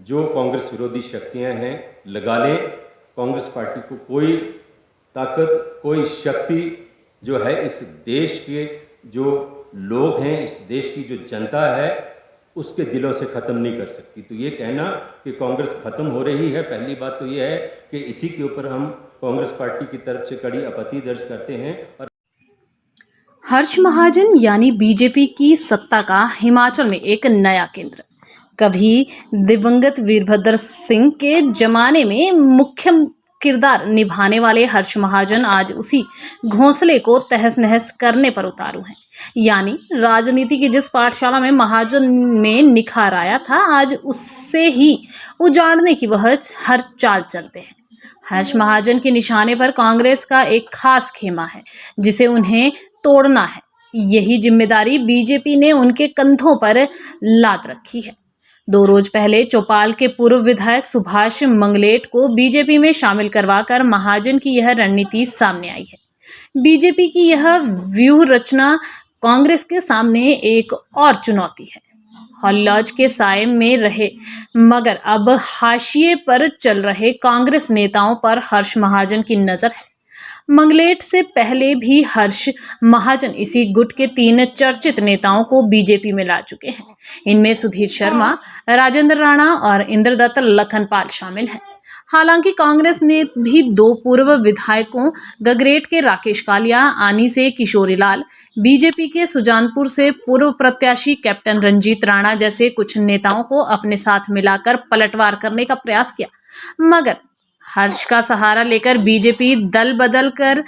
जो कांग्रेस विरोधी शक्तियां हैं लगा लें। कांग्रेस पार्टी को कोई ताकत, कोई शक्ति जो है इस देश के जो लोग हैं, इस देश की जो जनता है, उसके दिलों से ख़त्म नहीं कर सकती। तो ये कहना कि कांग्रेस ख़त्म हो रही है, पहली बात तो ये है कि इसी के ऊपर हम कांग्रेस पार्टी की तरफ से कड़ी आपत्ति दर्ज करते हैं। और हर्ष महाजन यानी बीजेपी की सत्ता का हिमाचल में एक नया केंद्र। कभी दिवंगत वीरभद्र सिंह के जमाने में मुख्य किरदार निभाने वाले हर्ष महाजन आज उसी घोंसले को तहस नहस करने पर उतारू हैं। यानी राजनीति की जिस पाठशाला में महाजन में निखार आया था, आज उससे ही उजाड़ने की वह हर चाल चलते हैं। हर्ष महाजन के निशाने पर कांग्रेस का एक खास खेमा है जिसे उन्हें तोड़ना है। यही जिम्मेदारी बीजेपी ने उनके कंधों पर लाद रखी है। 2 रोज पहले चौपाल के पूर्व विधायक सुभाष मंगलेट को बीजेपी में शामिल करवाकर महाजन की यह रणनीति सामने आई है। बीजेपी की यह व्यूह रचना कांग्रेस के सामने एक और चुनौती है। हॉली लॉज के साए में रहे मगर अब हाशिए पर चल रहे कांग्रेस नेताओं पर हर्ष महाजन की नजर है। मंगलेट से पहले भी हर्ष महाजन इसी गुट के 3 चर्चित नेताओं को बीजेपी में ला चुके हैं। इनमें सुधीर शर्मा, राजेंद्र राणा और इंद्रदत्त लखनपाल शामिल हैं। हालांकि कांग्रेस ने भी 2 पूर्व विधायकों गगरेट के राकेश कालिया, आनी से किशोरी लाल, बीजेपी के सुजानपुर से पूर्व प्रत्याशी कैप्टन रंजीत राणा जैसे कुछ नेताओं को अपने साथ मिलाकर पलटवार करने का प्रयास किया, मगर हर्ष का सहारा लेकर बीजेपी दल बदल कर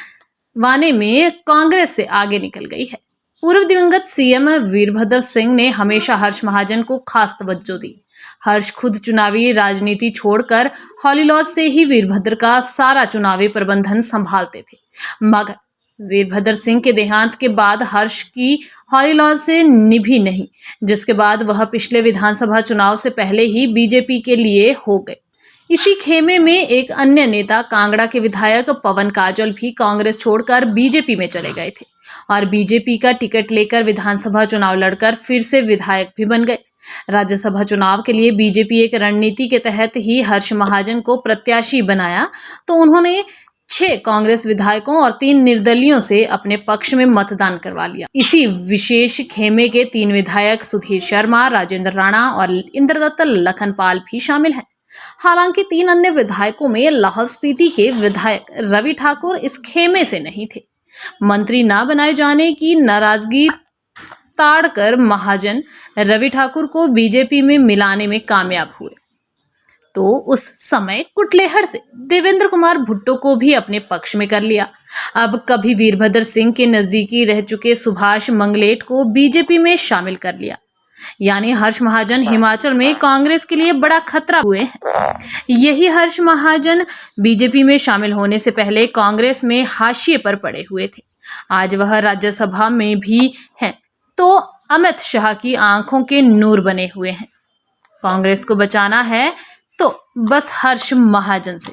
वाने में कांग्रेस से आगे निकल गई है। पूर्व दिवंगत सीएम वीरभद्र सिंह ने हमेशा हर्ष महाजन को खास तवज्जो दी। हर्ष खुद चुनावी राजनीति छोड़कर हॉली लॉज से ही वीरभद्र का सारा चुनावी प्रबंधन संभालते थे, मगर वीरभद्र सिंह के देहांत के बाद हर्ष की हॉली लॉज से निभी नहीं, जिसके बाद वह पिछले विधानसभा चुनाव से पहले ही बीजेपी के लिए हो गए। इसी खेमे में एक अन्य नेता कांगड़ा के विधायक पवन काजल भी कांग्रेस छोड़कर बीजेपी में चले गए थे और बीजेपी का टिकट लेकर विधानसभा चुनाव लड़कर फिर से विधायक भी बन गए। राज्यसभा चुनाव के लिए बीजेपी एक रणनीति के तहत ही हर्ष महाजन को प्रत्याशी बनाया, तो उन्होंने 6 कांग्रेस विधायकों और 3 निर्दलियों से अपने पक्ष में मतदान करवा लिया। इसी विशेष खेमे के 3 विधायक सुधीर शर्मा, राजेंद्र राणा और इंद्रदत्त लखनपाल भी शामिल हैं। हालांकि 3 अन्य विधायकों में लाहौल स्पीति के विधायक रवि ठाकुर इस खेमे से नहीं थे। मंत्री न बनाए जाने की नाराजगी ताड़कर महाजन रवि ठाकुर को बीजेपी में मिलाने में कामयाब हुए, तो उस समय कुटलेहड़ से देवेंद्र कुमार भुट्टो को भी अपने पक्ष में कर लिया। अब कभी वीरभद्र सिंह के नजदीकी रह चुके सुभाष मंगलेट को बीजेपी में शामिल कर लिया। यानी हर्ष महाजन हिमाचल में कांग्रेस के लिए बड़ा खतरा हुए हैं। यही हर्ष महाजन बीजेपी में शामिल होने से पहले कांग्रेस में हाशिए पर पड़े हुए थे। आज वह राज्यसभा में भी हैं, तो अमित शाह की आंखों के नूर बने हुए हैं। कांग्रेस को बचाना है तो बस हर्ष महाजन से।